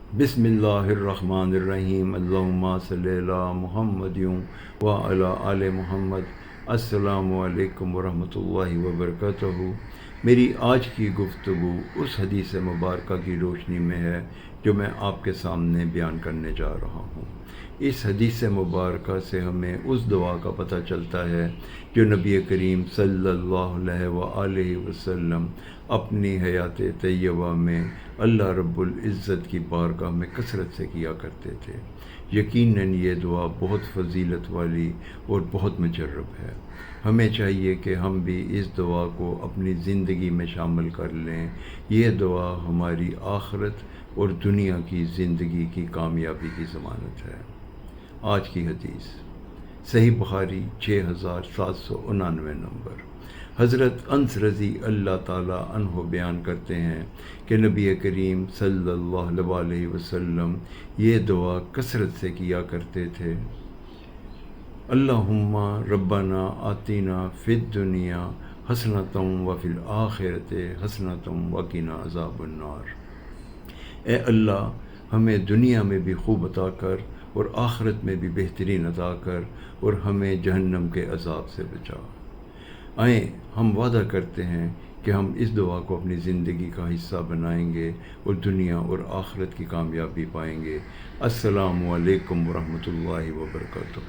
بسم اللہ الرحمن الرحیم، اللہم صلی علی محمد و علی آل محمد۔ السلام علیکم ورحمۃ اللہ وبرکاتہ۔ میری آج کی گفتگو اس حدیث مبارکہ کی روشنی میں ہے جو میں آپ کے سامنے بیان کرنے جا رہا ہوں۔ اس حدیث مبارکہ سے ہمیں اس دعا کا پتہ چلتا ہے جو نبی کریم صلی اللہ علیہ وآلہ وسلم اپنی حیات طیبہ میں اللہ رب العزت کی بارگاہ میں کثرت سے کیا کرتے تھے۔ یقیناً یہ دعا بہت فضیلت والی اور بہت مجرب ہے۔ ہمیں چاہیے کہ ہم بھی اس دعا کو اپنی زندگی میں شامل کر لیں۔ یہ دعا ہماری آخرت اور دنیا کی زندگی کی کامیابی کی ضمانت ہے۔ آج کی حدیث صحیح بخاری 6799 نمبر۔ حضرت انس رضی اللہ تعالیٰ عنہ بیان کرتے ہیں کہ نبی کریم صلی اللہ علیہ وسلم یہ دعا کثرت سے کیا کرتے تھے: اللہم ربنا آتینا فی الدنیا حسنۃ وفی الآخرۃ حسنۃ وقنا عذاب النار۔ اے اللہ، ہمیں دنیا میں بھی خوب عطا کر اور آخرت میں بھی بہترین عطا کر اور ہمیں جہنم کے عذاب سے بچا۔ آئیں ہم وعدہ کرتے ہیں کہ ہم اس دعا کو اپنی زندگی کا حصہ بنائیں گے اور دنیا اور آخرت کی کامیابی پائیں گے۔ السلام علیکم ورحمۃ اللہ وبرکاتہ۔